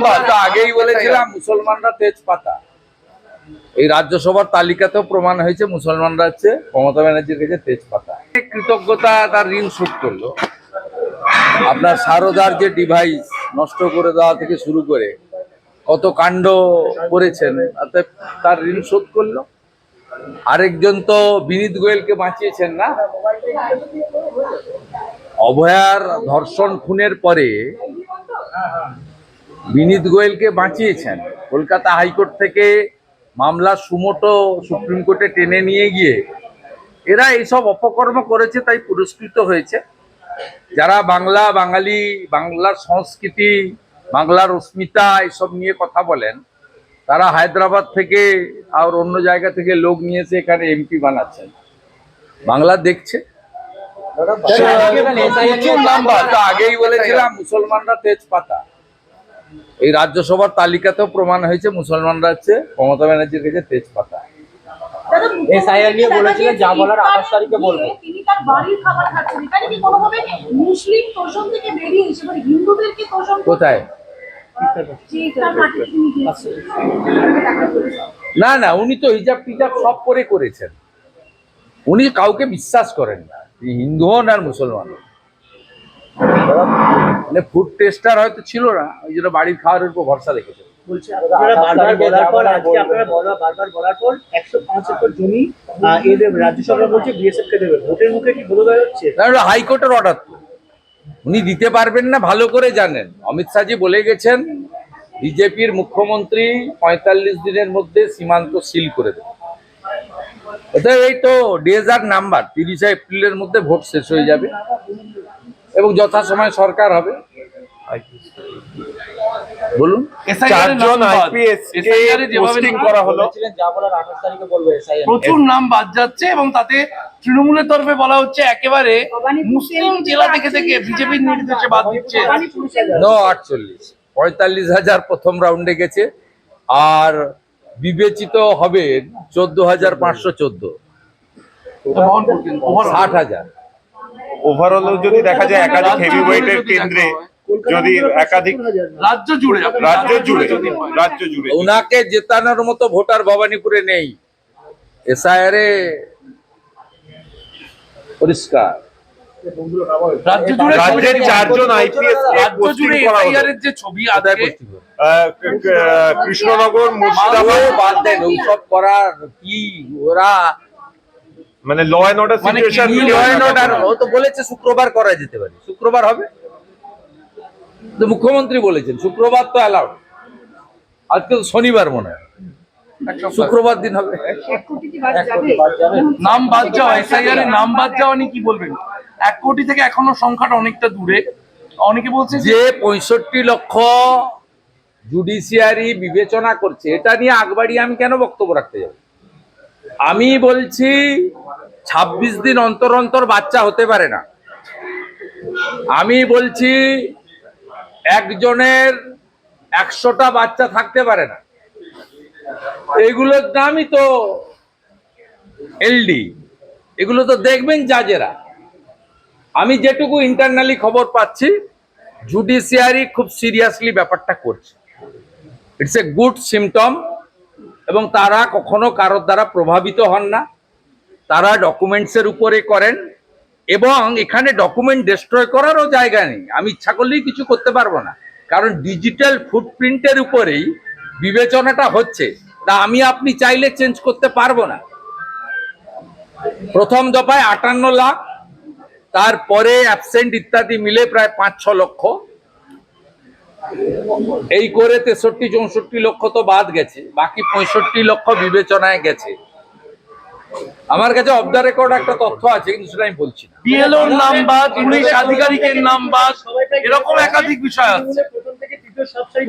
Number তো আগেই বলেছিলাম মুসলমানরা তেজপাতা। এই রাজ্যসভার তালিকাতেও প্রমাণ হয়েছে মুসলমানরা হচ্ছে মমতা ব্যানার্জির কাছে তেজপাতা। কৃতজ্ঞতা তার ঋণ শোধ করলো। আপনার সারদার যে ডিভাইস নষ্ট করে দেওয়া থেকে শুরু করে কত কাণ্ড করেছেন, তার ঋণ শোধ করলো। আরেকজন তো বিনীত গোয়েলকে বাঁচিয়েছেন না, অভয়ার ধর্ষণ খুনের পরে বিনীত গোয়েলকে বাঁচিয়েছেন। কলকাতা হাইকোর্ট থেকে মামলা সুমোটো সুপ্রিম কোর্টে টেনে নিয়ে গিয়ে এরা এইসব অপকর্ম করেছে, তাই পুরস্কৃত হয়েছে। যারা বাঙালি, বাংলার সংস্কৃতি, বাংলার অস্মিতা এসব নিয়ে কথা বলেন, তারা হায়দ্রাবাদ থেকে আর অন্য জায়গা থেকে লোক নিয়ে এসে এখানে এমপি বানাচ্ছেন। বাংলা দেখছে। আগেই বলেছিলাম মুসলমানরা তেজপাতা। এই রাজ্যসভার তালিকাতেও প্রমাণ হয়েছে মুসলমানরা হচ্ছে মমতা ব্যানার্জির কাছে তেজপাতা। কোথায়? না না, উনি তো হিজাব টিজাব সব করে করেছেন। উনি কাউকে বিশ্বাস করেন না, হিন্দু হন আর মুসলমান হন। মানে ফুড টেস্টার হয়তো ছিল না, ওই জন্য বাড়ির খাওয়ার উপর ভরসা রেখেছেন। হাইকোর্টের অর্ডার, উনি দিতে পারবেন না, ভালো করে জানেন। অমিত শাহজি বলে গেছেন বিজেপির মুখ্যমন্ত্রী 45 দিনের মধ্যে সীমান্ত সিল করে দেবে। এই তো ডেজার নাম্বার, 30 এপ্রিলের মধ্যে ভোট শেষ হয়ে যাবে এবং যথাসময়ে সরকার হবে। বলুন, প্রচুর নাম বাদ যাচ্ছে এবং তাতে তৃণমূলের তরফে বলা হচ্ছে একেবারে মুসলিম জেলা থেকে বিজেপির নির্দেশে বাদ দিচ্ছে। 45,000 প্রথম রাউন্ডে গেছে, আর বিবেচিত হবে 14,514, 60,000। ওভারঅল যদি দেখা যায় একাধিক হেভিওয়েটের কেন্দ্রে, যদি একাধিক রাজ্য জুড়ে ওনাকে জেতানোর মতো ভোটার ভবানীপুরে নেই। এসআইআর এ পরিষ্কার। রাজ্যের 4 জন আইপিএস যে ছবি আদায় কৃষ্ণনগর, মুর্শিদাবাদ বাদ দেন, ওইসব করার কি ওরা মানে ল এন্ড অর্ডার সিচুয়েশন, ও তো বলেছে শুক্রবার করা যেতে পারে, শুক্রবার হবে। মুখ্যমন্ত্রী বলেছেন শুক্রবার তো অ্যালাউড। আজকে তো শনিবার মনে হয়, শুক্রবার দিন হবে। নাম বাদ যাওয়া, এসআইআর এর নাম বাদ যাওয়া নিয়ে কি বলবেন? 1 কোটি থেকে এখনো সংখ্যাটা অনেকটা দূরে। অনেকে বলছে যে 65 লক্ষ জুডিশিয়ারি বিবেচনা করছে, এটা নিয়ে আগবাড়িয়ে আমি কেন বক্তব্য রাখতে যাব? আমি বলছি 26 দিন অন্তর অন্তর বাচ্চা হতে পারে না। আমি বলছি একজনের 100টা বাচ্চা থাকতে পারে না। এগুলোর নামই তো এলডি। এগুলো তো দেখবেন জাজেরা। আমি যেটুকু ইন্টারনালি খবর পাচ্ছি, জুডিশিয়ারি খুব সিরিয়াসলি ব্যাপারটা করছে। It's a good symptom. এবং তারা কখনো কারোর দ্বারা প্রভাবিত হন না, তারা ডকুমেন্টসের উপরে করেন এবং এখানে ডকুমেন্ট ডিস্ট্রয় করারও জায়গা নেই। আমি ইচ্ছা করলেই কিছু করতে পারবো না, কারণ ডিজিটাল ফুটপ্রিন্টের উপরেই বিবেচনাটা হচ্ছে। তা আমি আপনি চাইলে চেঞ্জ করতে পারবো না। প্রথম দফায় 58 লাখ, তারপরে অ্যাবসেন্ট ইত্যাদি মিলে প্রায় 5-6 লক্ষ, এই করে 63-64 লক্ষ তো বাদ গেছে, বাকি 65 লক্ষ বিবেচনায় গেছে। আমার কাছে অফ দ্য রেকর্ড একটা তথ্য আছে, কিন্তু সেটা আমি বলছি না। বিএলওর নাম বাদ, পুলিশ আধিকারিকের নাম বাদ, এরকম একাধিক বিষয় আছে। প্রথম থেকে তৃতীয় সব সারি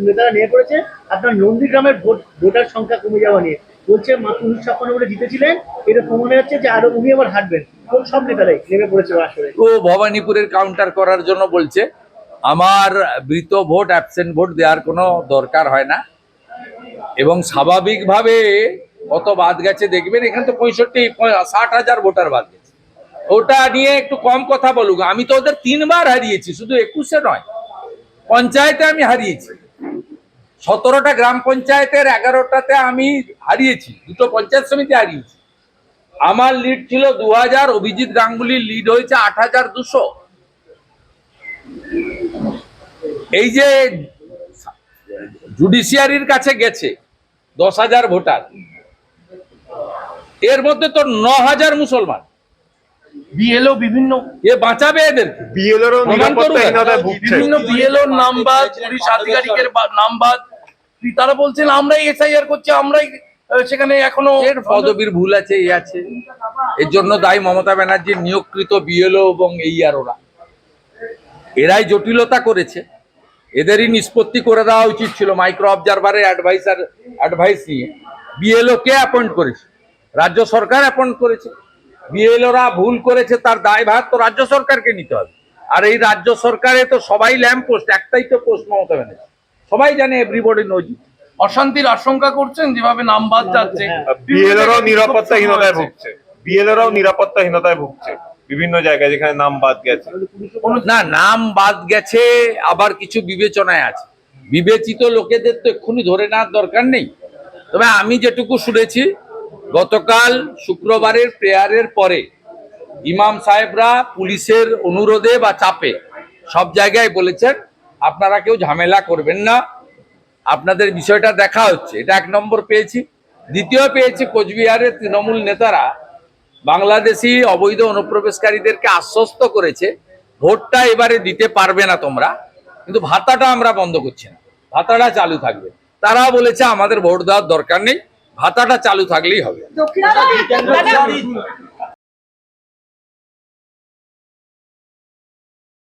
নেতারা নিয়ে করেছে আপনার নন্দীগ্রামের ভোটার সংখ্যা কমে যাওয়া নিয়ে বলছে, মাত্র 1956 বলে জিতেছিলেন, এটা প্রমাণ হচ্ছে যে আরো উনি আবার হাঁটবেন। কোন সব নেতারাই নেমে পড়েছে আসলে। ও ভবানীপুরের কাউন্টার করার জন্য বলছে। আমার মৃত ভোট, অ্যাবসেন্ট ভোট দেওয়ার কোনো দরকার হয় না এবং স্বাভাবিকভাবে কত বাদ গেছে দেখবেন। এখানে তো 65-60 ভোটার বাদ গেছে। ওটা নিয়ে একটু কম কথা বলুক। আমি তো ওদের 3 বার হারিয়েছি, শুধু 21-এ নয়, পঞ্চায়েতে আমি হারিয়েছি। 17টা গ্রাম পঞ্চায়েতের 11টাতে আমি হারিয়েছি, 2টো পঞ্চায়েত সমিতি হারিয়েছি। আমার লিড ছিল 2000, অভিজিৎ গাঙ্গুলির লিড হয়েছে 8200। এই যে জুডিশিয়ারির কাছে গেছে 10,000 ভোটার, এর মধ্যে তো 9,000 মুসলমান। বিএলও বিভিন্ন এ বাঁচাবে এদেরকে? বিএলওরও নিরাপত্তাহীনতায় ভুগছে। বিভিন্ন বিএলও নামবাদ, পুলিশ আধিকারিকের নামবাদ, তারা বলছেন আমরাই এসআইআর করছি, আমরাই সেখানে এখনো এর পদবীর ভুল আছে, এই আছে। এর জন্য দায়ী মমতা ব্যানার্জির নিয়োগকৃত বিএলও এবং ওরা এরাই জটিলতা করেছে। এদেরই নিষ্পত্তি করে দেওয়া উচিত ছিল মাইক্রো অবজারভারের অ্যাডভাইস নিয়ে। বিএলও কে অ্যাপয়েন্ট করেছে? রাজ্য সরকার অ্যাপয়েন্ট করেছে। বিএলওরা ভুল করেছে, তার দায়ভার তো রাজ্য সরকারকে নিতে হবে। আর এই রাজ্য সরকারে তো সবাই ল্যাম্প পোস্ট, একটাই তো পোস্ট মমতা ব্যানার্জি, সবাই জানে, এভরিবডি নোজ। অশান্তির আশঙ্কা করছেন যেভাবে নাম বাদ যাচ্ছে। বিএলওরও নিরাপত্তাহীনতায় ভুগছে। বিএলওরও নিরাপত্তাহীনতায় ভুগছে বিভিন্ন জায়গায় যেখানে নাম বাদ গেছে। না, নাম বাদ গেছে, আবার কিছু বিবেচনায় আছে। বিবেচিত লোকেদের তো এক্ষুনি ধরে নেওয়ার দরকার নেই। তবে আমি যেটুকু শুনেছি, গতকাল শুক্রবারের প্রেয়ারের পরে ইমাম সাহেবরা পুলিশের অনুরোধে বা চাপে সব জায়গায় বলেছেন আপনারা কেউ ঝামেলা করবেন না, আপনাদের বিষয়টা দেখা হচ্ছে। এটা 1 নম্বর পেয়েছি। দ্বিতীয় পেয়েছি, কোচবিহারের তৃণমূল নেতারা বাংলাদেশি অবৈধ অনুপ্রবেশকারীদেরকে আশ্বস্ত করেছে ভোটটা এবারে দিতে পারবে না তোমরা, কিন্তু ভাতাটা আমরা বন্ধ করছি না, ভাতাটা চালু থাকবে। তারা বলেছে আমাদের ভোট দেওয়ার দরকার নেই, ভাতাটা চালু থাকলেই হবে।